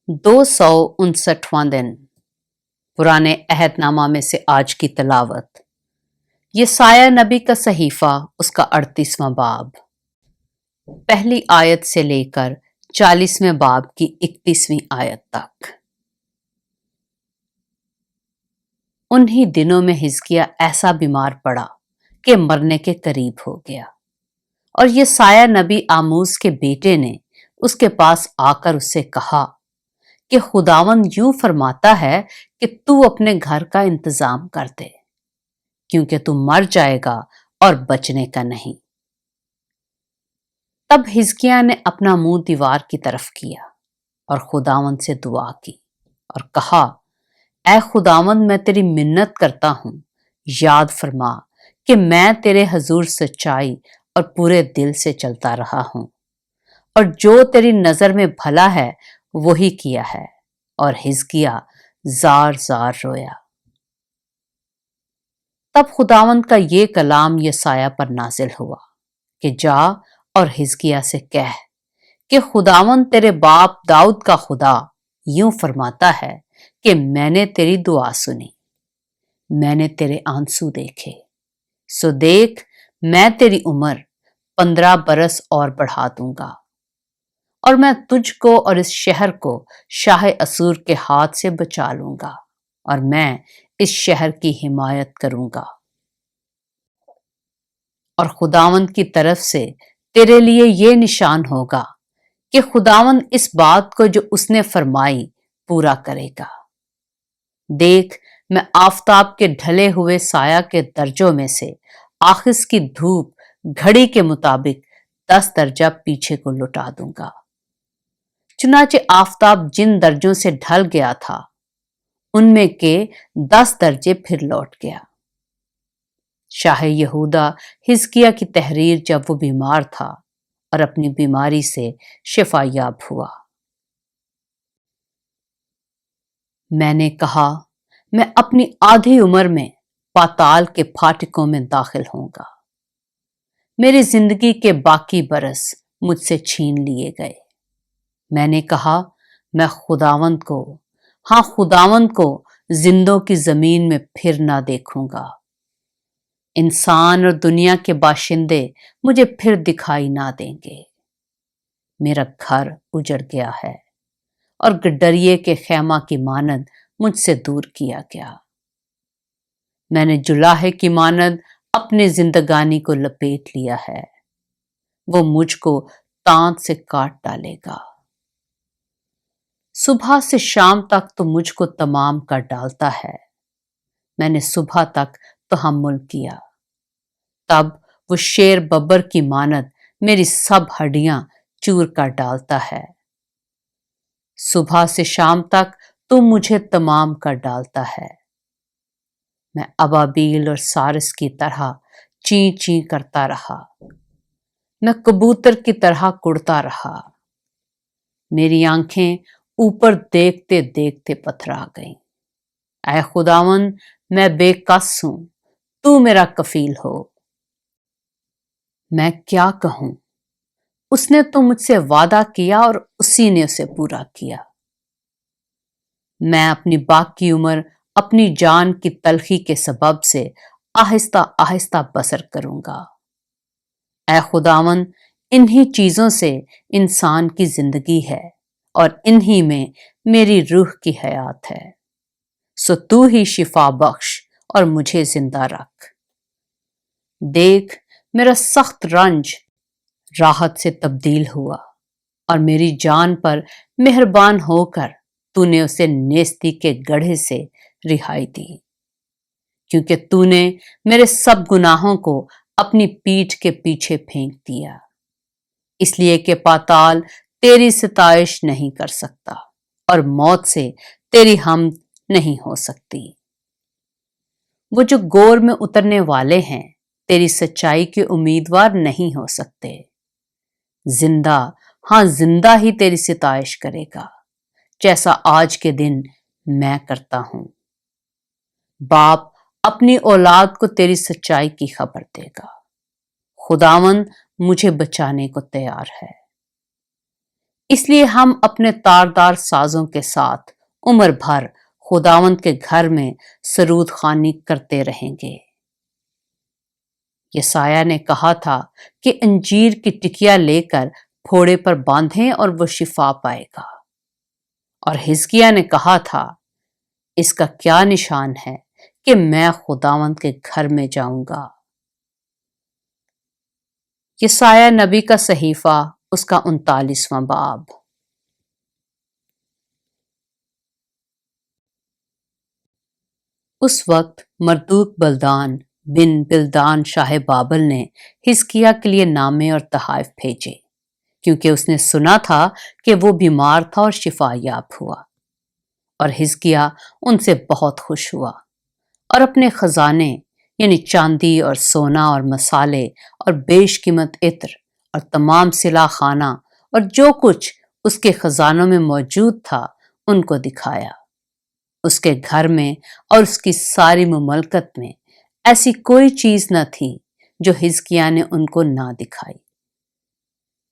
259واں دن پرانے عہد نامہ میں سے آج کی تلاوت یسایہ نبی کا صحیفہ اس کا 38واں باب پہلی آیت سے لے کر 40ویں باب کی 31ویں آیت تک۔ انہی دنوں میں حزقیہ ایسا بیمار پڑا کہ مرنے کے قریب ہو گیا، اور یسایہ نبی آموز کے بیٹے نے اس کے پاس آ کر اس سے کہا کہ خداوند یوں فرماتا ہے کہ تو اپنے گھر کا انتظام کر دے، کیونکہ تو مر جائے گا اور بچنے کا نہیں۔ تب حزقیہ نے اپنا منہ دیوار کی طرف کیا اور خداوند سے دعا کی اور کہا، اے خداوند، میں تیری منت کرتا ہوں، یاد فرما کہ میں تیرے حضور سچائی اور پورے دل سے چلتا رہا ہوں، اور جو تیری نظر میں بھلا ہے وہی کیا ہے۔ اور حزقیہ زار زار رویا۔ تب خداوند کا یہ کلام یسایہ پر نازل ہوا کہ جا اور حزقیہ سے کہہ کہ خداوند تیرے باپ داؤد کا خدا یوں فرماتا ہے کہ میں نے تیری دعا سنی، میں نے تیرے آنسو دیکھے، سو دیکھ میں تیری عمر 15 برس اور بڑھا دوں گا، اور میں تجھ کو اور اس شہر کو شاہ اسور کے ہاتھ سے بچا لوں گا، اور میں اس شہر کی حمایت کروں گا۔ اور خداوند کی طرف سے تیرے لیے یہ نشان ہوگا کہ خداوند اس بات کو جو اس نے فرمائی پورا کرے گا۔ دیکھ میں آفتاب کے ڈھلے ہوئے سایہ کے درجوں میں سے آخس کی دھوپ گھڑی کے مطابق 10 درجہ پیچھے کو لٹا دوں گا۔ چنانچہ آفتاب جن درجوں سے ڈھل گیا تھا ان میں کے 10 درجے پھر لوٹ گیا۔ شاہ یہودا حزقیہ کی تحریر جب وہ بیمار تھا اور اپنی بیماری سے شفا یاب ہوا۔ میں نے کہا، میں اپنی آدھی عمر میں پاتال کے پھاٹکوں میں داخل ہوں گا، میری زندگی کے باقی برس مجھ سے چھین لیے گئے۔ میں نے کہا، میں خداوند کو زندوں کی زمین میں پھر نہ دیکھوں گا۔ انسان اور دنیا کے باشندے مجھے پھر دکھائی نہ دیں گے۔ میرا گھر اجڑ گیا ہے اور گڈریے کے خیمہ کی مانند مجھ سے دور کیا گیا۔ میں نے جلاہے کی مانند اپنے زندگانی کو لپیٹ لیا ہے، وہ مجھ کو دانت سے کاٹ ڈالے گا۔ صبح سے شام تک تو مجھ کو تمام کر ڈالتا ہے۔ میں نے صبح تک تحمل کیا، تب وہ شیر ببر کی مانند میری سب ہڈیاں چور کر ڈالتا ہے۔ صبح سے شام تک تو مجھے تمام کر ڈالتا ہے۔ میں ابابیل اور سارس کی طرح چیں چیں کرتا رہا، میں کبوتر کی طرح کڑتا رہا۔ میری آنکھیں اوپر دیکھتے دیکھتے پتھرا گئیں۔ اے خداوند، میں بے کس ہوں، تو میرا کفیل ہو۔ میں کیا کہوں؟ اس نے تو مجھ سے وعدہ کیا اور اسی نے اسے پورا کیا۔ میں اپنی باقی عمر اپنی جان کی تلخی کے سبب سے آہستہ آہستہ بسر کروں گا۔ اے خداوند، انہی چیزوں سے انسان کی زندگی ہے اور انہی میں میری روح کی حیات ہے، سو تو ہی شفا بخش اور مجھے زندہ رکھ۔ دیکھ میرا سخت رنج راحت سے تبدیل ہوا، اور میری جان پر مہربان ہو کر تو نے اسے نیستی کے گڑھے سے رہائی دی، کیونکہ تو نے میرے سب گناہوں کو اپنی پیٹھ کے پیچھے پھینک دیا، اس لیے کہ پاتال تیری ستائش نہیں کر سکتا اور موت سے تیری حمد نہیں ہو سکتی۔ وہ جو گور میں اترنے والے ہیں تیری سچائی کے امیدوار نہیں ہو سکتے۔ زندہ ہی تیری ستائش کرے گا، جیسا آج کے دن میں کرتا ہوں۔ باپ اپنی اولاد کو تیری سچائی کی خبر دے گا۔ خداوند مجھے بچانے کو تیار ہے۔ اس لیے ہم اپنے تاردار سازوں کے ساتھ عمر بھر خداوند کے گھر میں سرود خوانی کرتے رہیں گے۔ یسایہ نے کہا تھا کہ انجیر کی ٹکیا لے کر پھوڑے پر باندھیں اور وہ شفا پائے گا، اور حزقیہ نے کہا تھا اس کا کیا نشان ہے کہ میں خداوند کے گھر میں جاؤں گا۔ یسایہ نبی کا صحیفہ، اس کا 39واں باب۔ اس وقت مردوک بلدان بن بلدان شاہ بابل نے حزقیہ کے لیے نامے اور تحائف بھیجے، کیونکہ اس نے سنا تھا کہ وہ بیمار تھا اور شفا یاب ہوا، اور حزقیہ ان سے بہت خوش ہوا، اور اپنے خزانے یعنی چاندی اور سونا اور مسالے اور بیش قیمت عطر اور تمام سلاح خانہ اور جو کچھ اس کے خزانوں میں موجود تھا ان کو دکھایا۔ اس کے گھر میں اور اس کی ساری مملکت میں ایسی کوئی چیز نہ تھی جو حزقیہ نے ان کو نہ دکھائی۔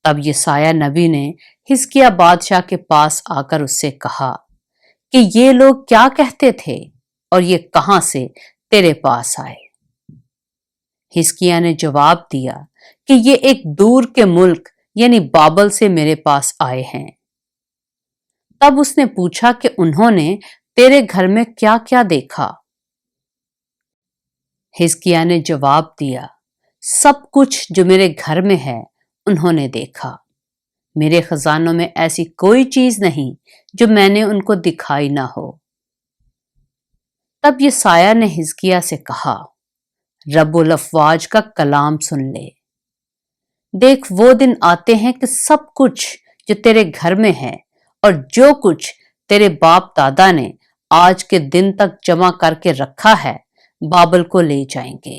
تب یسایہ نبی نے حزقیہ بادشاہ کے پاس آ کر اس سے کہا کہ یہ لوگ کیا کہتے تھے اور یہ کہاں سے تیرے پاس آئے؟ حزقیہ نے جواب دیا کہ یہ ایک دور کے ملک یعنی بابل سے میرے پاس آئے ہیں۔ تب اس نے پوچھا کہ انہوں نے تیرے گھر میں کیا کیا دیکھا؟ حزقیہ نے جواب دیا، سب کچھ جو میرے گھر میں ہے انہوں نے دیکھا۔ میرے خزانوں میں ایسی کوئی چیز نہیں جو میں نے ان کو دکھائی نہ ہو۔ تب یسایہ نے حزقیہ سے کہا، رب الافواج کا کلام سن لے۔ دیکھ وہ دن آتے ہیں کہ سب کچھ جو تیرے گھر میں ہے اور جو کچھ تیرے باپ دادا نے آج کے دن تک جمع کر کے رکھا ہے بابل کو لے جائیں گے۔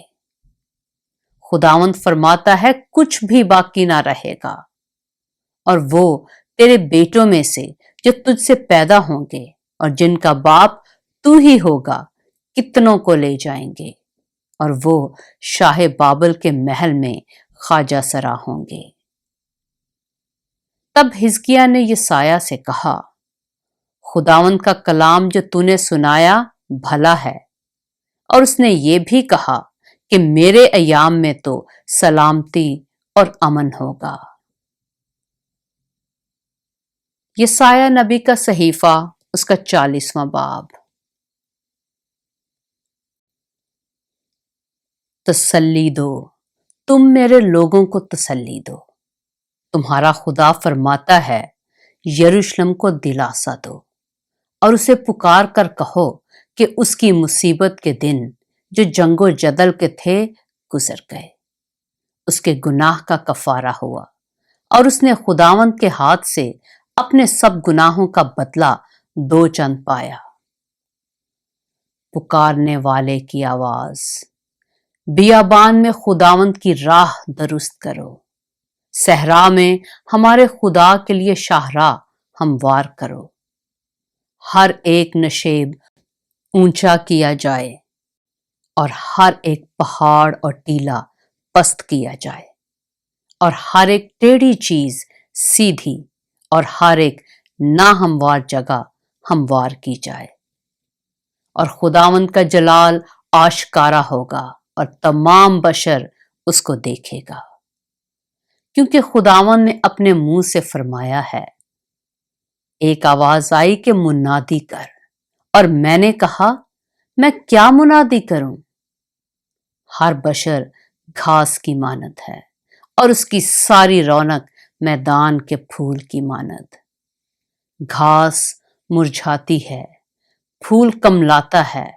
خداوند فرماتا ہے کچھ بھی باقی نہ رہے گا، اور وہ تیرے بیٹوں میں سے جو تجھ سے پیدا ہوں گے اور جن کا باپ تو ہی ہوگا کتنوں کو لے جائیں گے، اور وہ شاہ بابل کے محل میں خواجہ سرا ہوں گے۔ تب حزقیہ نے یسایہ سے کہا، خداوند کا کلام جو تو نے سنایا بھلا ہے، اور اس نے یہ بھی کہا کہ میرے ایام میں تو سلامتی اور امن ہوگا۔ یسایہ نبی کا صحیفہ، اس کا 40واں باب۔ تسلی دو، تم میرے لوگوں کو تسلی دو، تمہارا خدا فرماتا ہے یروشلم کو دلاسا دو، اور اسے پکار کر کہو کہ اس کی مصیبت کے دن جو جنگ و جدل کے تھے گزر گئے، اس کے گناہ کا کفارہ ہوا، اور اس نے خداوند کے ہاتھ سے اپنے سب گناہوں کا بدلہ دو چند پایا۔ پکارنے والے کی آواز، بیابان میں خداوند کی راہ درست کرو، صحرا میں ہمارے خدا کے لیے شاہراہ ہموار کرو۔ ہر ایک نشیب اونچا کیا جائے اور ہر ایک پہاڑ اور ٹیلا پست کیا جائے، اور ہر ایک ٹیڑھی چیز سیدھی اور ہر ایک ناہموار جگہ ہموار کی جائے، اور خداوند کا جلال آشکارا ہوگا اور تمام بشر اس کو دیکھے گا، کیونکہ خداوند نے اپنے منہ سے فرمایا ہے۔ ایک آواز آئی کہ منادی کر، اور میں نے کہا میں کیا منادی کروں؟ ہر بشر گھاس کی مانند ہے اور اس کی ساری رونق میدان کے پھول کی مانند۔ گھاس مرجھاتی ہے، پھول کملاتا ہے،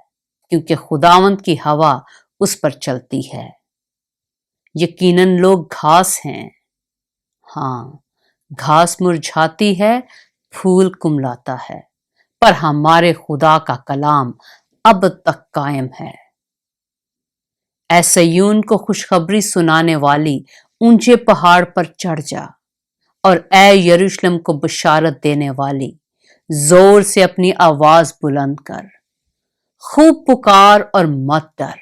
کیونکہ خداوند کی ہوا اس پر چلتی ہے۔ یقیناً لوگ گھاس ہیں، ہاں گھاس مرجھاتی ہے، پھول کملاتا ہے، پر ہمارے خدا کا کلام اب تک قائم ہے۔ اے سیون کو خوشخبری سنانے والی اونچے پہاڑ پر چڑھ جا، اور اے یروشلم کو بشارت دینے والی زور سے اپنی آواز بلند کر۔ خوب پکار اور مت ڈر،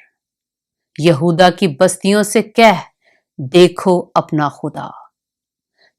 یہودا کی بستیوں سے کہہ دیکھو اپنا خدا۔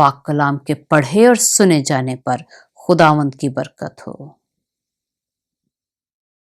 پاک کلام کے پڑھے اور سنے جانے پر خداوند کی برکت ہو۔